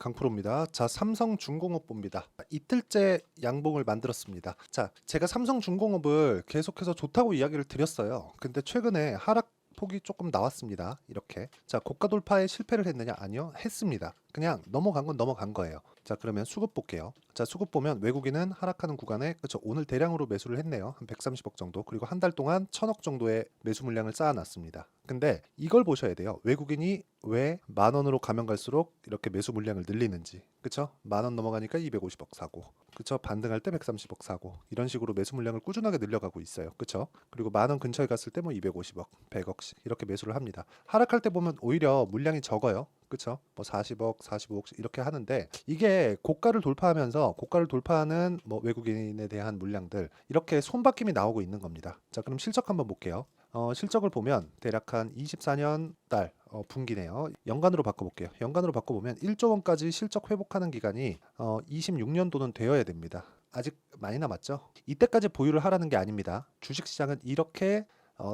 강프로입니다. 자, 삼성중공업보입니다. 이틀째 양봉을 만들었습니다. 자, 제가 삼성중공업을 계속해서 좋다고 이야기를 드렸어요. 근데 최근에 하락폭이 조금 나왔습니다. 이렇게. 자, 고가 돌파에 실패를 했느냐? 아니요, 했습니다. 그냥 넘어간 건 넘어간 거예요. 자, 그러면 수급 볼게요. 자, 수급 보면 외국인은 하락하는 구간에, 그렇죠, 오늘 대량으로 매수를 했네요. 한 130억 정도. 그리고 한 달 동안 1000억 정도의 매수 물량을 쌓아놨습니다. 근데 이걸 보셔야 돼요. 외국인이 왜 10,000원으로 가면 갈수록 이렇게 매수 물량을 늘리는지. 그쵸? 10,000원 넘어가니까 250억 사고. 그쵸? 반등할 때 130억 사고. 이런 식으로 매수 물량을 꾸준하게 늘려가고 있어요. 그쵸? 그리고 10,000원 근처에 갔을 때 뭐 250억, 100억씩 이렇게 매수를 합니다. 하락할 때 보면 오히려 물량이 적어요. 그쵸? 뭐 40억, 45억씩 이렇게 하는데, 이게 고가를 돌파하면서 고가를 돌파하는 뭐 외국인에 대한 물량들, 이렇게 손바뀜이 나오고 있는 겁니다. 자, 그럼 실적 한번 볼게요. 실적을 보면 대략 한 24년 달 분기네요. 연간으로 바꿔볼게요. 연간으로 바꿔보면 1조 원까지 실적 회복하는 기간이 26년도는 되어야 됩니다. 아직 많이 남았죠. 이때까지 보유를 하라는 게 아닙니다. 주식시장은 이렇게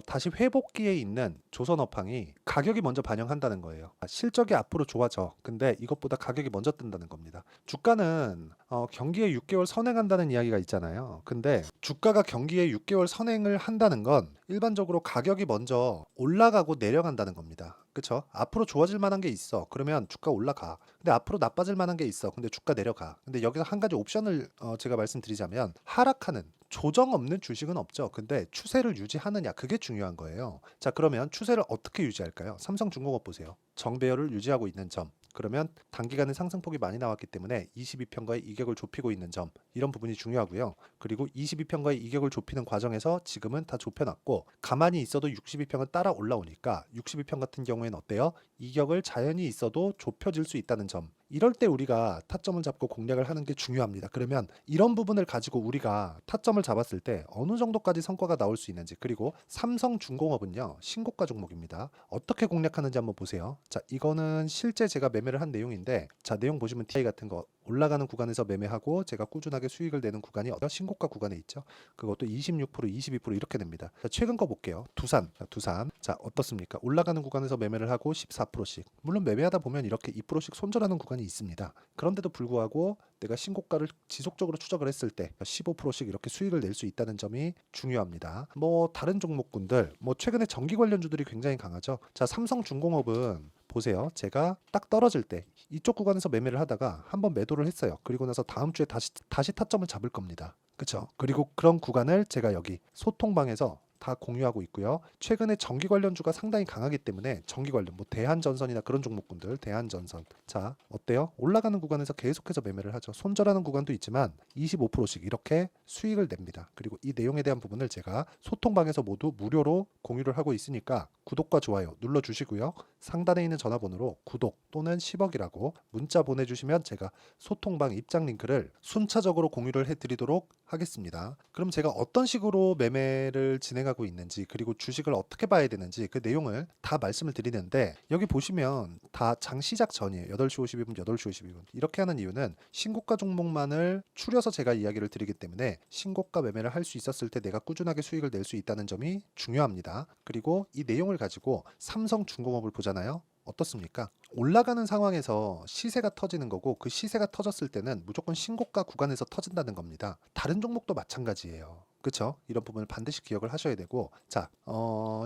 다시 회복기에 있는 조선업황이 가격이 먼저 반영한다는 거예요. 실적이 앞으로 좋아져. 근데 이것보다 가격이 먼저 뜬다는 겁니다. 주가는 경기에 6개월 선행한다는 이야기가 있잖아요. 근데 주가가 경기에 6개월 선행을 한다는 건 일반적으로 가격이 먼저 올라가고 내려간다는 겁니다. 그쵸? 앞으로 좋아질 만한 게 있어. 그러면 주가 올라가. 근데 앞으로 나빠질 만한 게 있어. 근데 주가 내려가. 근데 여기서 한 가지 옵션을 제가 말씀드리자면, 하락하는, 조정 없는 주식은 없죠. 근데 추세를 유지하느냐, 그게 중요한 거예요. 자, 그러면 추세를 어떻게 유지할까요? 삼성중공업 보세요. 정배열을 유지하고 있는 점. 그러면 단기간에 상승폭이 많이 나왔기 때문에 22평가의 이격을 좁히고 있는 점, 이런 부분이 중요하고요. 그리고 22평가의 이격을 좁히는 과정에서 지금은 다 좁혀놨고, 가만히 있어도 62평은 따라 올라오니까 62평 같은 경우에는 어때요? 이격을 자연히 있어도 좁혀질 수 있다는 점. 이럴 때 우리가 타점을 잡고 공략을 하는 게 중요합니다. 그러면 이런 부분을 가지고 우리가 타점을 잡았을 때 어느 정도까지 성과가 나올 수 있는지, 그리고 삼성중공업은요, 신고가 종목입니다. 어떻게 공략하는지 한번 보세요. 자, 이거는 실제 제가 매매를 한 내용인데, 자, 내용 보시면 DI 같은 거 올라가는 구간에서 매매하고 제가 꾸준하게 수익을 내는 구간이 신고가 구간에 있죠. 그것도 26%, 22% 이렇게 됩니다. 자, 최근 거 볼게요. 두산. 자, 두산. 자, 어떻습니까? 올라가는 구간에서 매매를 하고 14%씩. 물론 매매하다 보면 이렇게 2%씩 손절하는 구간이 있습니다. 그런데도 불구하고 내가 신고가를 지속적으로 추적을 했을 때 15%씩 이렇게 수익을 낼 수 있다는 점이 중요합니다. 뭐 다른 종목군들, 뭐 최근에 전기 관련주들이 굉장히 강하죠. 자, 삼성중공업은 보세요. 제가 딱 떨어질 때 이쪽 구간에서 매매를 하다가 한번 매도를 했어요. 그리고 나서 다음 주에 다시 타점을 잡을 겁니다. 그쵸? 그리고 그런 구간을 제가 여기 소통방에서 다 공유하고 있고요. 최근에 전기 관련주가 상당히 강하기 때문에 전기 관련, 뭐 대한전선이나 그런 종목군들, 대한전선. 자, 어때요? 올라가는 구간에서 계속해서 매매를 하죠. 손절하는 구간도 있지만 25%씩 이렇게 수익을 냅니다. 그리고 이 내용에 대한 부분을 제가 소통방에서 모두 무료로 공유를 하고 있으니까 구독과 좋아요 눌러주시고요. 상단에 있는 전화번호로 구독 또는 10억이라고 문자 보내주시면 제가 소통방 입장 링크를 순차적으로 공유를 해드리도록 하겠습니다. 그럼 제가 어떤 식으로 매매를 진행하고 있는지, 그리고 주식을 어떻게 봐야 되는지 그 내용을 다 말씀을 드리는데, 여기 보시면 다 장 시작 전이에요. 8시 52분, 8시 52분. 이렇게 하는 이유는 신고가 종목만을 추려서 제가 이야기를 드리기 때문에 신고가 매매를 할 수 있었을 때 내가 꾸준하게 수익을 낼 수 있다는 점이 중요합니다. 그리고 이 내용을 가지고 삼성중공업을 보잖아요. 어떻습니까? 올라가는 상황에서 시세가 터지는 거고, 그 시세가 터졌을 때는 무조건 신고가 구간에서 터진다는 겁니다. 다른 종목도 마찬가지예요. 그쵸? 이런 부분을 반드시 기억을 하셔야 되고, 자,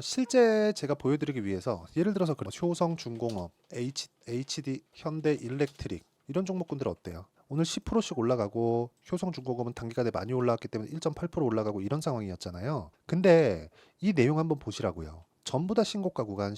실제 제가 보여드리기 위해서 예를 들어서 효성중공업, HD, 현대일렉트릭 이런 종목군들 어때요? 오늘 10%씩 올라가고, 효성중공업은 단기간에 많이 올라왔기 때문에 1.8% 올라가고 이런 상황이었잖아요. 근데 이 내용 한번 보시라고요. 전부 다 신고가 구간,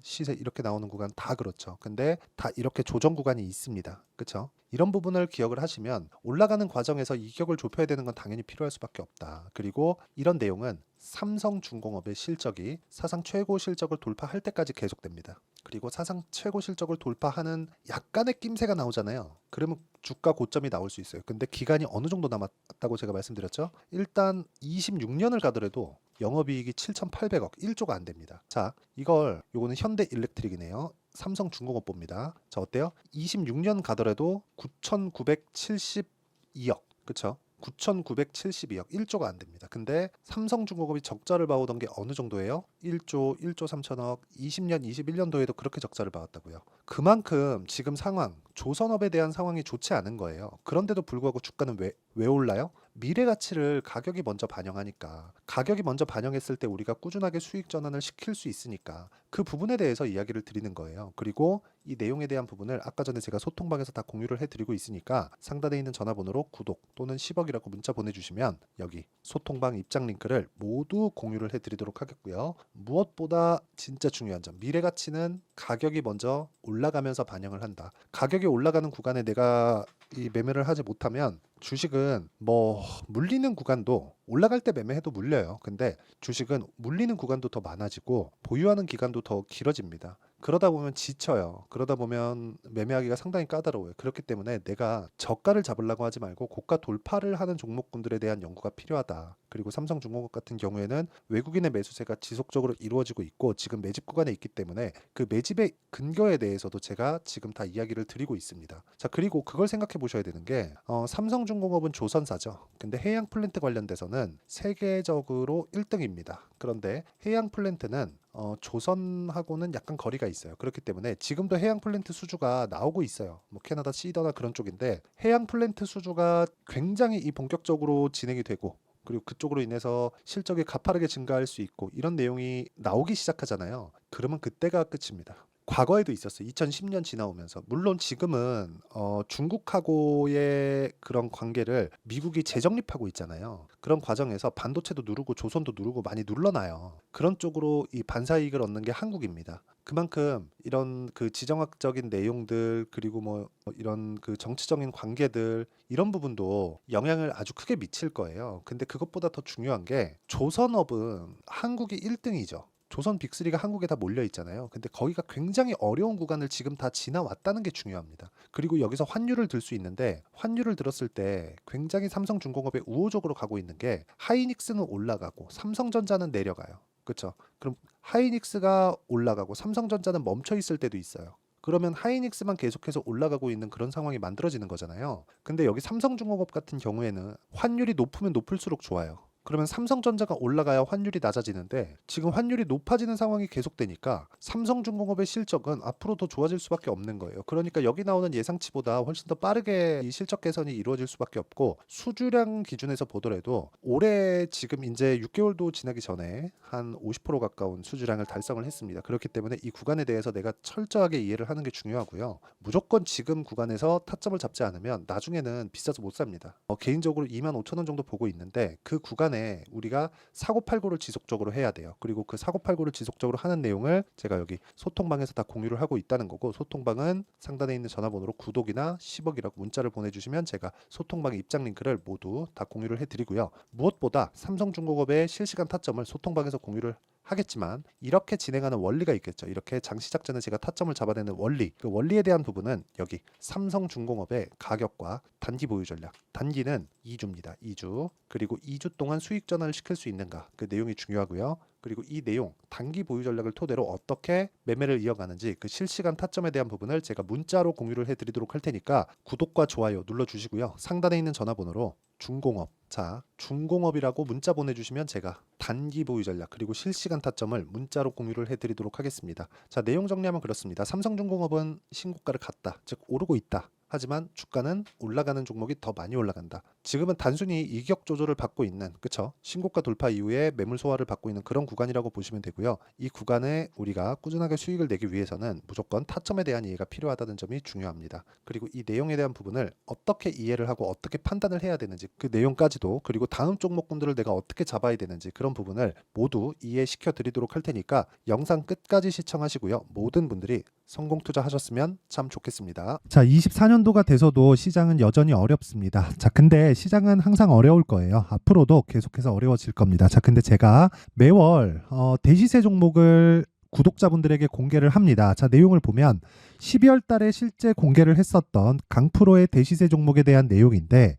시세 이렇게 나오는 구간 다 그렇죠. 근데 다 이렇게 조정 구간이 있습니다. 그쵸? 이런 부분을 기억을 하시면 올라가는 과정에서 이격을 좁혀야 되는 건 당연히 필요할 수밖에 없다. 그리고 이런 내용은 삼성중공업의 실적이 사상 최고 실적을 돌파할 때까지 계속됩니다. 그리고 사상 최고 실적을 돌파하는 약간의 낌새가 나오잖아요. 그러면 주가 고점이 나올 수 있어요. 근데 기간이 어느 정도 남았다고 제가 말씀드렸죠? 일단 26년을 가더라도 영업이익이 7,800억, 1조가 안 됩니다. 자, 요거는 현대일렉트릭이네요. 삼성중공업보입니다. 자, 어때요? 26년 가더라도 9,972억. 그쵸? 9,972억, 1조가 안 됩니다. 근데 삼성중공업이 적자를 봐오던 게 어느 정도예요? 1조, 1조 3천억, 20년, 21년도에도 그렇게 적자를 봐왔다고요. 그만큼 지금 상황, 조선업에 대한 상황이 좋지 않은 거예요. 그런데도 불구하고 주가는 왜 올라요? 미래 가치를 가격이 먼저 반영하니까, 가격이 먼저 반영했을 때 우리가 꾸준하게 수익 전환을 시킬 수 있으니까 그 부분에 대해서 이야기를 드리는 거예요. 그리고 이 내용에 대한 부분을 아까 전에 제가 소통방에서 다 공유를 해드리고 있으니까 상단에 있는 전화번호로 구독 또는 10억이라고 문자 보내주시면 여기 소통방 입장 링크를 모두 공유를 해드리도록 하겠고요. 무엇보다 진짜 중요한 점, 미래 가치는 가격이 먼저 올라가면서 반영을 한다. 가격이 올라가는 구간에 내가 이 매매를 하지 못하면 주식은 뭐 물리는 구간도 올라갈 때 매매해도 물려요. 근데 주식은 물리는 구간도 더 많아지고 보유하는 기간도 더 길어집니다. 그러다 보면 지쳐요. 그러다 보면 매매하기가 상당히 까다로워요. 그렇기 때문에 내가 저가를 잡으려고 하지 말고 고가 돌파를 하는 종목군들에 대한 연구가 필요하다. 그리고 삼성중공업 같은 경우에는 외국인의 매수세가 지속적으로 이루어지고 있고 지금 매집 구간에 있기 때문에 그 매집의 근거에 대해서도 제가 지금 다 이야기를 드리고 있습니다. 자, 그리고 그걸 생각해 보셔야 되는 게 삼성중공업은 조선사죠. 근데 해양 플랜트 관련돼서는 세계적으로 1등입니다. 그런데 해양 플랜트는 조선하고는 약간 거리가 있어요. 그렇기 때문에 지금도 해양 플랜트 수주가 나오고 있어요. 뭐 캐나다 시더나 그런 쪽인데 해양 플랜트 수주가 굉장히 본격적으로 진행이 되고 그리고 그쪽으로 인해서 실적이 가파르게 증가할 수 있고 이런 내용이 나오기 시작하잖아요. 그러면 그때가 끝입니다. 과거에도 있었어요. 2010년 지나오면서. 물론 지금은 중국하고의 그런 관계를 미국이 재정립하고 있잖아요. 그런 과정에서 반도체도 누르고 조선도 누르고 많이 눌러놔요. 그런 쪽으로 이 반사이익을 얻는 게 한국입니다. 그만큼 이런 그 지정학적인 내용들 그리고 뭐 이런 그 정치적인 관계들 이런 부분도 영향을 아주 크게 미칠 거예요. 근데 그것보다 더 중요한 게 조선업은 한국이 1등이죠. 조선 빅3가 한국에 다 몰려 있잖아요. 근데 거기가 굉장히 어려운 구간을 지금 다 지나왔다는 게 중요합니다. 그리고 여기서 환율을 들 수 있는데 환율을 들었을 때 굉장히 삼성중공업에 우호적으로 가고 있는 게 하이닉스는 올라가고 삼성전자는 내려가요. 그렇죠? 그럼 하이닉스가 올라가고 삼성전자는 멈춰 있을 때도 있어요. 그러면 하이닉스만 계속해서 올라가고 있는 그런 상황이 만들어지는 거잖아요. 근데 여기 삼성중공업 같은 경우에는 환율이 높으면 높을수록 좋아요. 그러면 삼성전자가 올라가야 환율이 낮아지는데 지금 환율이 높아지는 상황이 계속되니까 삼성중공업의 실적은 앞으로 더 좋아질 수밖에 없는 거예요. 그러니까 여기 나오는 예상치보다 훨씬 더 빠르게 이 실적 개선이 이루어질 수밖에 없고 수주량 기준에서 보더라도 올해 지금 이제 6개월도 지나기 전에 한 50% 가까운 수주량을 달성을 했습니다. 그렇기 때문에 이 구간에 대해서 내가 철저하게 이해를 하는 게 중요하고요. 무조건 지금 구간에서 타점을 잡지 않으면 나중에는 비싸서 못 삽니다. 개인적으로 25,000원 정도 보고 있는데 그 구간에 우리가 사고팔고를 지속적으로 해야 돼요. 그리고 그 사고팔고를 지속적으로 하는 내용을 제가 여기 소통방에서 다 공유를 하고 있다는 거고 소통방은 상단에 있는 전화번호로 구독이나 10억이라고 문자를 보내주시면 제가 소통방의 입장 링크를 모두 다 공유를 해드리고요. 무엇보다 삼성중공업의 실시간 타점을 소통방에서 공유를 하겠지만 이렇게 진행하는 원리가 있겠죠. 이렇게 장시작 전에 제가 타점을 잡아내는 원리, 그 원리에 대한 부분은 여기 삼성중공업의 가격과 단기 보유 전략, 단기는 2주입니다. 2주. 그리고 2주 동안 수익 전환을 시킬 수 있는가, 그 내용이 중요하고요. 그리고 이 내용 단기 보유 전략을 토대로 어떻게 매매를 이어가는지 그 실시간 타점에 대한 부분을 제가 문자로 공유를 해드리도록 할 테니까 구독과 좋아요 눌러주시고요. 상단에 있는 전화번호로 중공업, 자 중공업이라고 문자 보내주시면 제가 단기 보유 전략 그리고 실시간 타점을 문자로 공유를 해드리도록 하겠습니다. 자, 내용 정리하면 그렇습니다. 삼성중공업은 신고가를 갔다, 즉 오르고 있다. 하지만 주가는 올라가는 종목이 더 많이 올라간다. 지금은 단순히 이격 조절을 받고 있는, 그쵸? 신고가 돌파 이후에 매물 소화를 받고 있는 그런 구간이라고 보시면 되고요. 이 구간에 우리가 꾸준하게 수익을 내기 위해서는 무조건 타점에 대한 이해가 필요하다는 점이 중요합니다. 그리고 이 내용에 대한 부분을 어떻게 이해를 하고 어떻게 판단을 해야 되는지 그 내용까지도, 그리고 다음 종목군들을 내가 어떻게 잡아야 되는지 그런 부분을 모두 이해시켜 드리도록 할 테니까 영상 끝까지 시청하시고요. 모든 분들이 성공 투자하셨으면 참 좋겠습니다. 자, 24년도가 돼서도 시장은 여전히 어렵습니다. 자, 근데 시장은 항상 어려울 거예요. 앞으로도 계속해서 어려워질 겁니다. 자, 근데 제가 매월 대시세 종목을 구독자분들에게 공개를 합니다. 자, 내용을 보면 12월 달에 실제 공개를 했었던 강프로의 대시세 종목에 대한 내용인데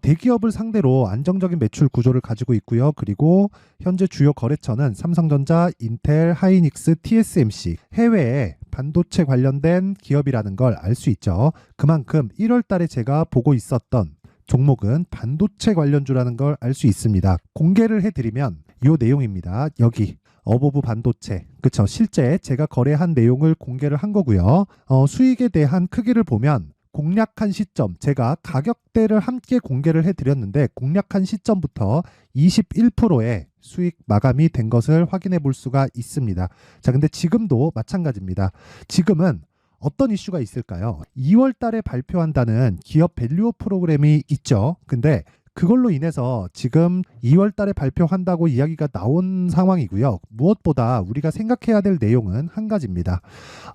대기업을 상대로 안정적인 매출 구조를 가지고 있고요. 그리고 현재 주요 거래처는 삼성전자, 인텔, 하이닉스, TSMC, 해외에 반도체 관련된 기업이라는 걸 알 수 있죠. 그만큼 1월 달에 제가 보고 있었던 종목은 반도체 관련주라는 걸 알 수 있습니다. 공개를 해드리면 이 내용입니다. 여기 어보브 반도체, 그쵸? 실제 제가 거래한 내용을 공개를 한 거고요. 수익에 대한 크기를 보면 공략한 시점, 제가 가격대를 함께 공개를 해드렸는데 공략한 시점부터 21%의 수익 마감이 된 것을 확인해 볼 수가 있습니다. 자, 근데 지금도 마찬가지입니다. 지금은 어떤 이슈가 있을까요? 2월 달에 발표한다는 기업 밸류업 프로그램이 있죠. 근데 그걸로 인해서 지금 2월 달에 발표한다고 이야기가 나온 상황이고요. 무엇보다 우리가 생각해야 될 내용은 한 가지입니다.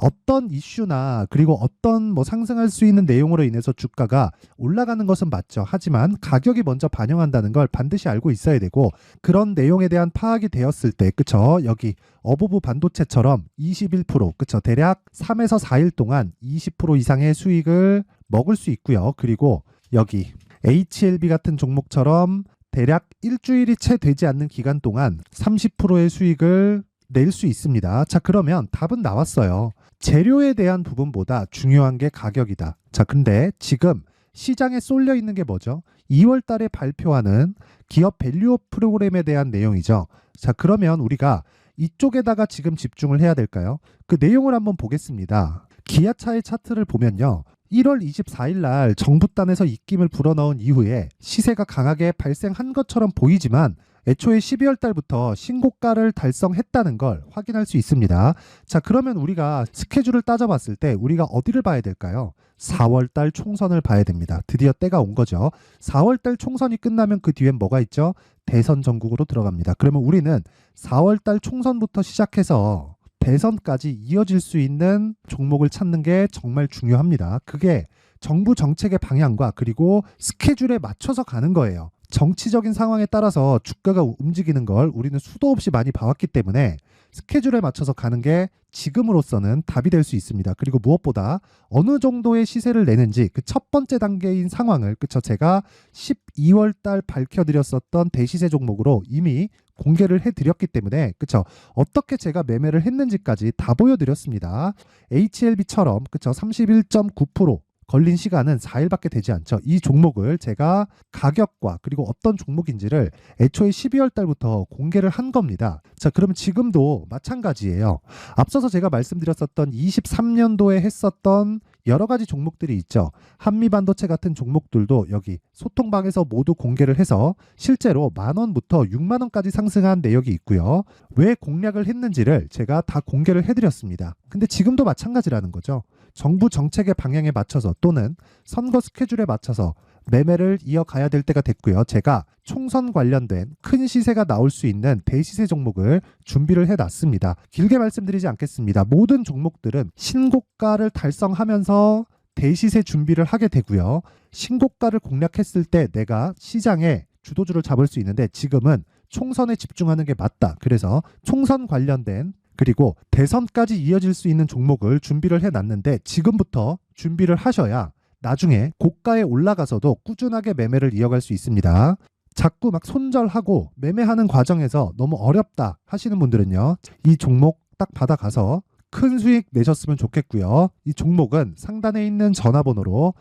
어떤 이슈나 그리고 어떤 상승할 수 있는 내용으로 인해서 주가가 올라가는 것은 맞죠. 하지만 가격이 먼저 반영한다는 걸 반드시 알고 있어야 되고, 그런 내용에 대한 파악이 되었을 때, 그쵸? 여기 어보브 반도체처럼 21%, 그쵸? 대략 3에서 4일 동안 20% 이상의 수익을 먹을 수 있고요. 그리고 여기 HLB 같은 종목처럼 대략 일주일이 채 되지 않는 기간 동안 30%의 수익을 낼 수 있습니다. 자, 그러면 답은 나왔어요. 재료에 대한 부분보다 중요한 게 가격이다. 자, 근데 지금 시장에 쏠려 있는 게 뭐죠? 2월 달에 발표하는 기업 밸류업 프로그램에 대한 내용이죠. 자, 그러면 우리가 이쪽에다가 지금 집중을 해야 될까요? 그 내용을 한번 보겠습니다. 기아차의 차트를 보면요. 1월 24일 날 정부단에서 입김을 불어넣은 이후에 시세가 강하게 발생한 것처럼 보이지만 애초에 12월 달부터 신고가를 달성했다는 걸 확인할 수 있습니다. 자, 그러면 우리가 스케줄을 따져봤을 때 우리가 어디를 봐야 될까요? 4월 달 총선을 봐야 됩니다. 드디어 때가 온 거죠. 4월 달 총선이 끝나면 그 뒤엔 뭐가 있죠? 대선 전국으로 들어갑니다. 그러면 우리는 4월 달 총선부터 시작해서 대선까지 이어질 수 있는 종목을 찾는 게 정말 중요합니다. 그게 정부 정책의 방향과 그리고 스케줄에 맞춰서 가는 거예요. 정치적인 상황에 따라서 주가가 움직이는 걸 우리는 수도 없이 많이 봐왔기 때문에 스케줄에 맞춰서 가는 게 지금으로서는 답이 될 수 있습니다. 그리고 무엇보다 어느 정도의 시세를 내는지 그 첫 번째 단계인 상황을, 그쵸? 제가 12월 달 밝혀드렸었던 대시세 종목으로 이미 공개를 해드렸기 때문에, 그쵸? 어떻게 제가 매매를 했는지까지 다 보여드렸습니다. HLB처럼, 그쵸? 31.9% 걸린 시간은 4일밖에 되지 않죠. 이 종목을 제가 가격과 그리고 어떤 종목인지를 애초에 12월 달부터 공개를 한 겁니다. 자, 그러면 지금도 마찬가지예요. 앞서서 제가 말씀드렸었던 23년도에 했었던 여러 가지 종목들이 있죠. 한미반도체 같은 종목들도 여기 소통방에서 모두 공개를 해서 실제로 10,000원부터 60,000원까지 상승한 내역이 있고요. 왜 공략을 했는지를 제가 다 공개를 해드렸습니다. 근데 지금도 마찬가지라는 거죠. 정부 정책의 방향에 맞춰서 또는 선거 스케줄에 맞춰서 매매를 이어가야 될 때가 됐고요. 제가 총선 관련된 큰 시세가 나올 수 있는 대시세 종목을 준비를 해놨습니다. 길게 말씀드리지 않겠습니다. 모든 종목들은 신고가를 달성하면서 대시세 준비를 하게 되고요. 신고가를 공략했을 때 내가 시장에 주도주를 잡을 수 있는데 지금은 총선에 집중하는 게 맞다. 그래서 총선 관련된 그리고 대선까지 이어질 수 있는 종목을 준비를 해놨는데 지금부터 준비를 하셔야 나중에 고가에 올라가서도 꾸준하게 매매를 이어갈 수 있습니다. 자꾸 막 손절하고 매매하는 과정에서 너무 어렵다 하시는 분들은요. 이 종목 딱 받아가서 큰 수익 내셨으면 좋겠고요. 이 종목은 상단에 있는 전화번호로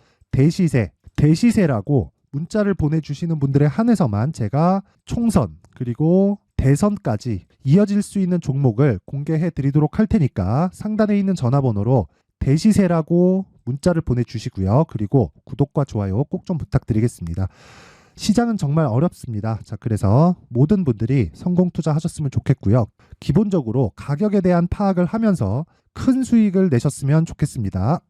대시세라고 문자를 보내주시는 분들에 한해서만 제가 총선 그리고 대선까지 이어질 수 있는 종목을 공개해 드리도록 할 테니까 상단에 있는 전화번호로 대시세라고 문자를 보내주시고요. 그리고 구독과 좋아요 꼭 좀 부탁드리겠습니다. 시장은 정말 어렵습니다. 자, 그래서 모든 분들이 성공 투자하셨으면 좋겠고요. 기본적으로 가격에 대한 파악을 하면서 큰 수익을 내셨으면 좋겠습니다.